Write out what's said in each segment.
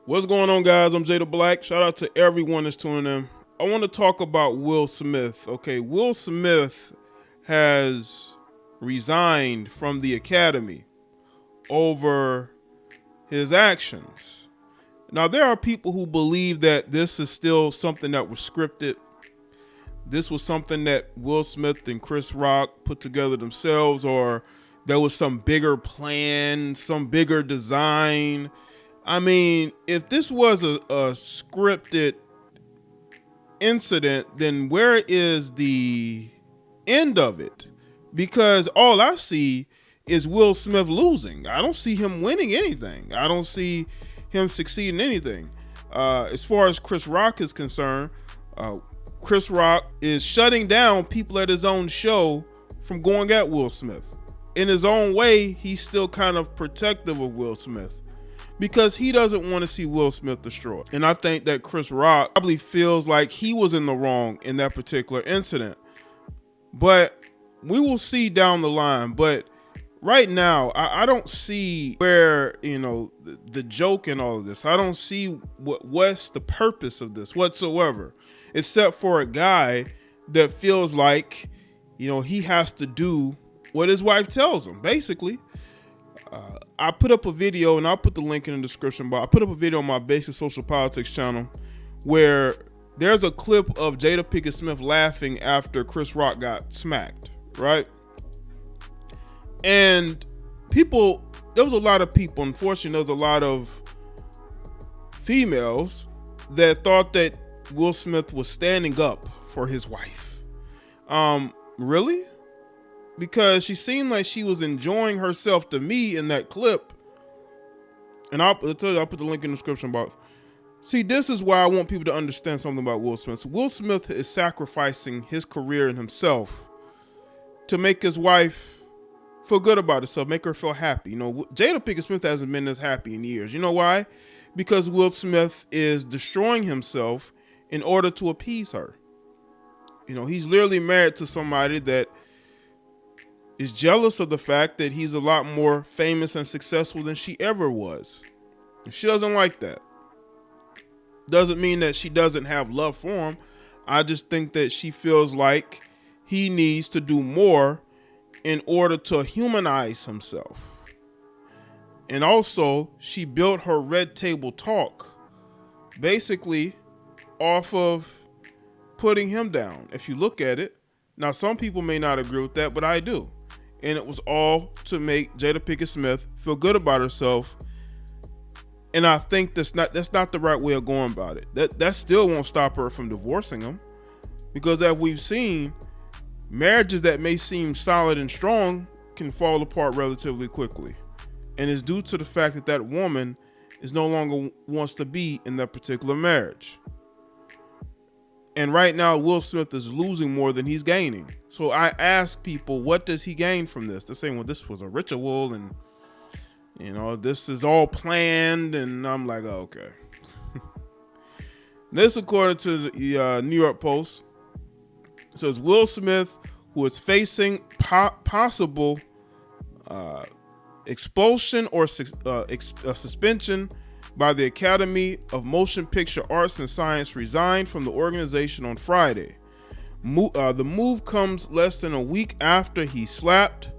What's going on, guys? I'm Jay the Black. Shout out to everyone that's tuning in. I want to talk about Will Smith. Okay, Will Smith has resigned from the Academy over his actions. Now, there are people who believe that this is still something that was scripted. This was something that Will Smith and Chris Rock put together themselves, or there was some bigger plan, some bigger design. I mean, if this was a scripted incident, then where is the end of it? Because all I see is Will Smith losing. I don't see him winning anything. I don't see him succeeding anything. As far as Chris Rock is concerned, Chris Rock is shutting down people at his own show from going at Will Smith. In his own way, he's still kind of protective of Will Smith, because he doesn't want to see Will Smith destroyed. And I think that Chris Rock probably feels like he was in the wrong in that particular incident. But we will see down the line. But right now, I don't see where, the joke in all of this. I don't see what's the purpose of this whatsoever, except for a guy that feels like, he has to do what his wife tells him, basically. I put up a video, and I'll put the link in the description box. I put up a video on my BasikSocialPoliticz channel where there's a clip of Jada Pinkett Smith laughing after Chris Rock got smacked, right? And there was a lot of people, unfortunately, there was a lot of females that thought that Will Smith was standing up for his wife. Really? Because she seemed like she was enjoying herself to me in that clip. And I'll put the link in the description box. See, this is why I want people to understand something about Will Smith. So Will Smith is sacrificing his career and himself to make his wife feel good about herself, make her feel happy. Jada Pinkett Smith hasn't been this happy in years. You know why? Because Will Smith is destroying himself in order to appease her. He's literally married to somebody that is jealous of the fact that he's a lot more famous and successful than she ever was. She doesn't like that. Doesn't mean that she doesn't have love for him. I just think that she feels like he needs to do more in order to humanize himself. And also, she built her red table talk basically off of putting him down. If you look at it, now some people may not agree with that, but I do. And it was all to make Jada Pinkett Smith feel good about herself. And I think that's not the right way of going about it. That still won't stop her from divorcing him, because as we've seen, marriages that may seem solid and strong can fall apart relatively quickly. And it's due to the fact that that woman is no longer wants to be in that particular marriage. And right now, Will Smith is losing more than he's gaining. So I ask people, what does he gain from this? They're saying, well, this was a ritual, and this is all planned. And I'm like, oh, okay. This, according to the New York Post, says Will Smith, who is facing possible expulsion or suspension by the Academy of Motion Picture Arts and Science, resigned from the organization on Friday. The move comes less than a week after he slapped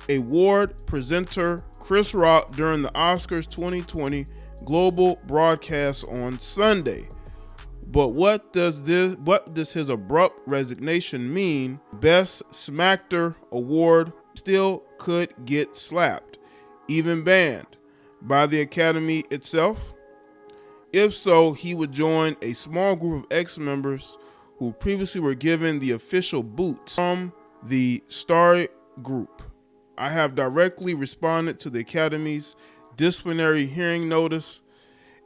award presenter Chris Rock during the Oscars 2020 global broadcast on Sunday. But what does his abrupt resignation mean? Best Smackter award still could get slapped, even banned by the Academy itself. If so, he would join a small group of ex-members who previously were given the official boot from the Star Group. I have directly responded to the Academy's disciplinary hearing notice,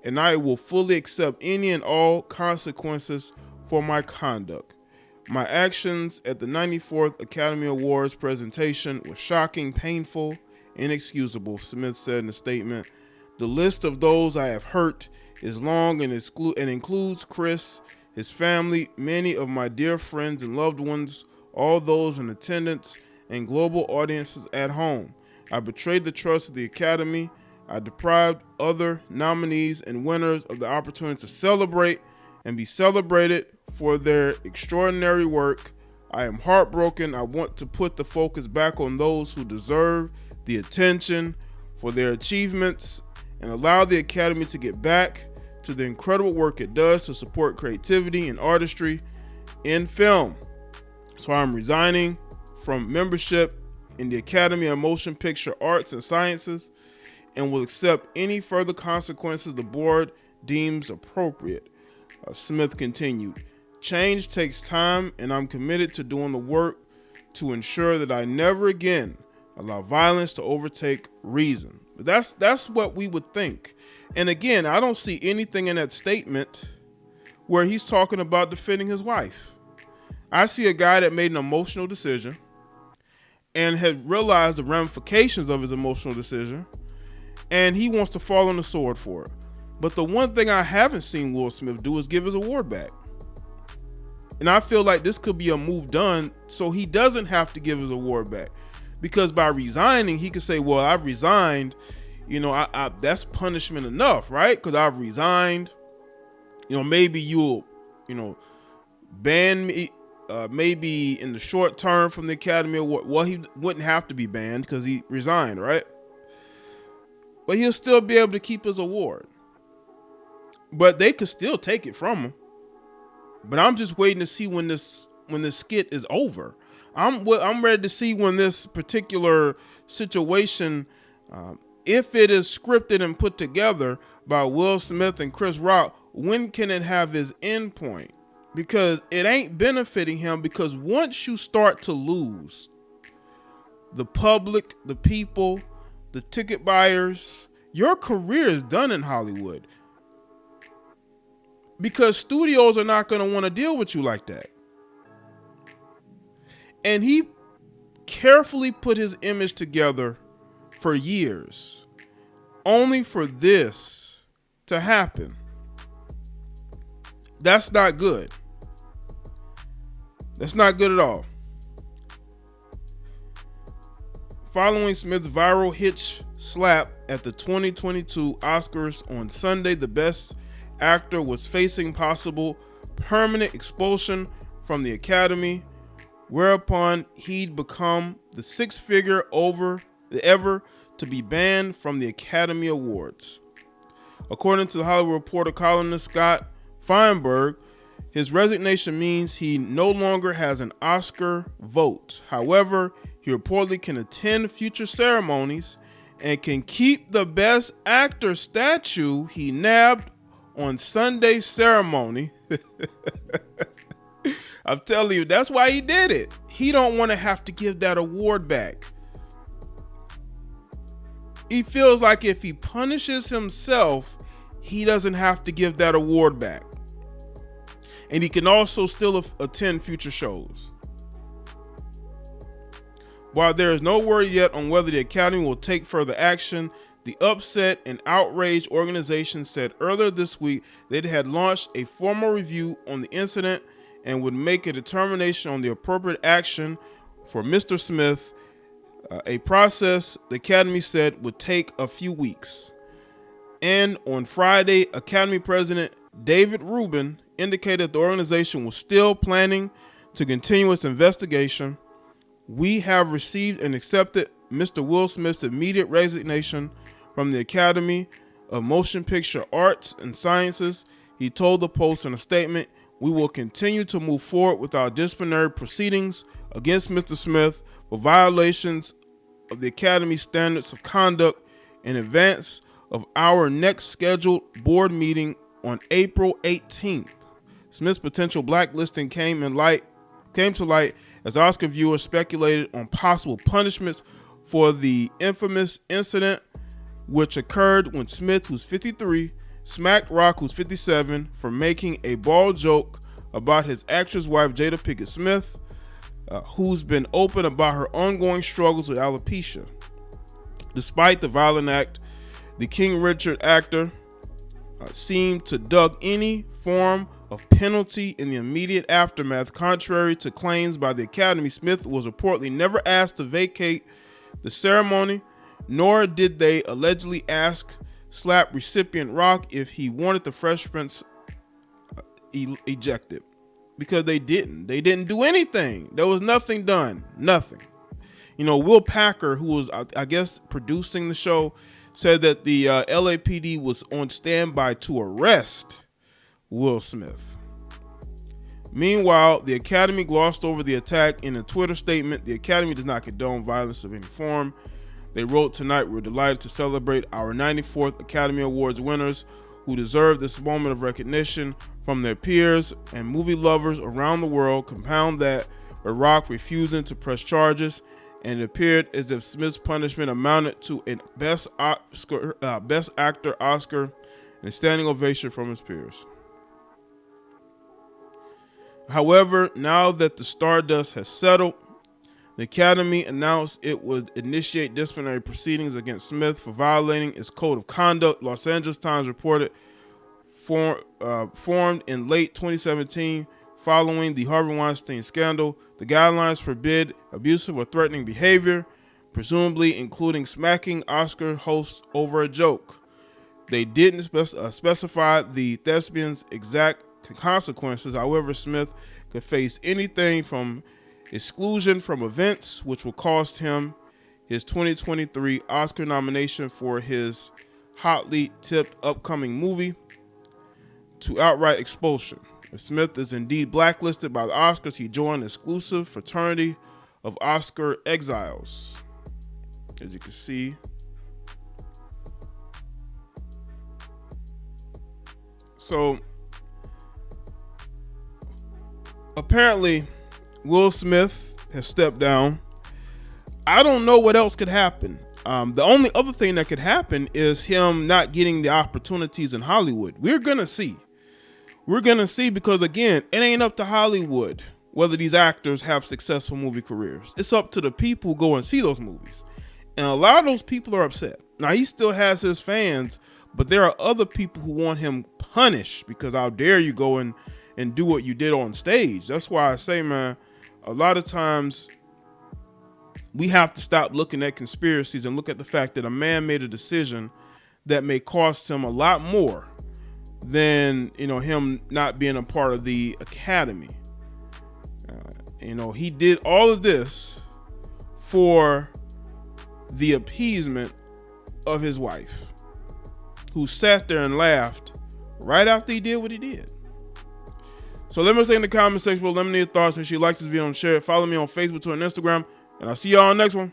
and I will fully accept any and all consequences for my conduct. My actions at the 94th Academy Awards presentation were shocking, painful, inexcusable, Smith said in a statement. The list of those I have hurt is long and includes Chris, his family, many of my dear friends and loved ones, all those in attendance, and global audiences at home. I betrayed the trust of the Academy. I deprived other nominees and winners of the opportunity to celebrate and be celebrated for their extraordinary work. I am heartbroken. I want to put the focus back on those who deserve the attention for their achievements and allow the Academy to get back to the incredible work it does to support creativity and artistry in film. So I'm resigning from membership in the Academy of Motion Picture Arts and Sciences and will accept any further consequences the board deems appropriate. Smith continued, change takes time, and I'm committed to doing the work to ensure that I never again allow violence to overtake reason. That's what we would think. And again, I don't see anything in that statement where he's talking about defending his wife. I see a guy that made an emotional decision and had realized the ramifications of his emotional decision, and he wants to fall on the sword for it. But the one thing I haven't seen Will Smith do is give his award back. And I feel like this could be a move done so he doesn't have to give his award back. Because by resigning, he could say, well, I've resigned. You know, I that's punishment enough, right? Because I've resigned. You know, maybe you'll, ban me, maybe in the short term from the Academy Award. Well, he wouldn't have to be banned because he resigned, right? But he'll still be able to keep his award. But they could still take it from him. But I'm just waiting to see when this skit is over. I'm ready to see when this particular situation, if it is scripted and put together by Will Smith and Chris Rock, when can it have its end point? Because it ain't benefiting him, because once you start to lose the public, the people, the ticket buyers, your career is done in Hollywood. Because studios are not going to want to deal with you like that. And he carefully put his image together for years, only for this to happen. That's not good. That's not good at all. Following Smith's viral hitch slap at the 2022 Oscars on Sunday, the Best Actor was facing possible permanent expulsion from the Academy, whereupon he'd become the sixth figure ever to be banned from the Academy Awards. According to the Hollywood Reporter columnist Scott Feinberg, his resignation means he no longer has an Oscar vote. However, he reportedly can attend future ceremonies and can keep the Best Actor statue he nabbed on Sunday's ceremony. I'm telling you, that's why he did it. He don't want to have to give that award back. He feels like if he punishes himself, he doesn't have to give that award back. And he can also still attend future shows. While there is no word yet on whether the Academy will take further action, the Upset and Outrage organization said earlier this week that it had launched a formal review on the incident and would make a determination on the appropriate action for Mr. Smith, a process the Academy said would take a few weeks. And on Friday, Academy President David Rubin indicated the organization was still planning to continue its investigation. We have received and accepted Mr. Will Smith's immediate resignation from the Academy of Motion Picture Arts and Sciences, he told the Post in a statement. We will continue to move forward with our disciplinary proceedings against Mr. Smith for violations of the Academy standards of conduct in advance of our next scheduled board meeting on April 18th. Smith's potential blacklisting came to light as Oscar viewers speculated on possible punishments for the infamous incident which occurred when Smith, who's 53, smacked Rock, who's 57, for making a bald joke about his actress wife, Jada Pinkett Smith, who's been open about her ongoing struggles with alopecia. Despite the violent act, the King Richard actor seemed to duck any form of penalty in the immediate aftermath. Contrary to claims by the Academy, Smith was reportedly never asked to vacate the ceremony, nor did they allegedly ask slap recipient Rock if he wanted the Fresh Prince ejected, because they didn't do anything. There was nothing done, nothing. Will Packer, who was, I guess, producing the show, said that the LAPD was on standby to arrest Will Smith. Meanwhile, the Academy glossed over the attack in a Twitter statement. The Academy does not condone violence of any form. They wrote, "Tonight, we're delighted to celebrate our 94th Academy Awards winners who deserve this moment of recognition from their peers and movie lovers around the world. Compound that with Rock refusing to press charges, and it appeared as if Smith's punishment amounted to a Best Actor Oscar and a standing ovation from his peers." However, now that the stardust has settled, the Academy announced it would initiate disciplinary proceedings against Smith for violating its code of conduct. Los Angeles Times reported formed in late 2017 following the Harvey Weinstein scandal. The guidelines forbid abusive or threatening behavior, presumably including smacking Oscar hosts over a joke. They didn't specify the thespian's exact consequences. However, Smith could face anything from exclusion from events, which will cost him his 2023 Oscar nomination for his hotly tipped upcoming movie, to outright expulsion. If Smith is indeed blacklisted by the Oscars, he joined the exclusive fraternity of Oscar exiles. As you can see, so apparently Will Smith has stepped down. I don't know what else could happen. The only other thing that could happen is him not getting the opportunities in Hollywood. We're going to see, because again, it ain't up to Hollywood whether these actors have successful movie careers. It's up to the people who go and see those movies. And a lot of those people are upset. Now, he still has his fans, but there are other people who want him punished because how dare you go and do what you did on stage. That's why I say, man, a lot of times we have to stop looking at conspiracies and look at the fact that a man made a decision that may cost him a lot more than, him not being a part of the Academy. He did all of this for the appeasement of his wife, who sat there and laughed right after he did what he did. So let me know in the comment section below. Let me know your thoughts. Make sure you like this video and share it. Follow me on Facebook, Twitter, and Instagram. And I'll see y'all on the next one.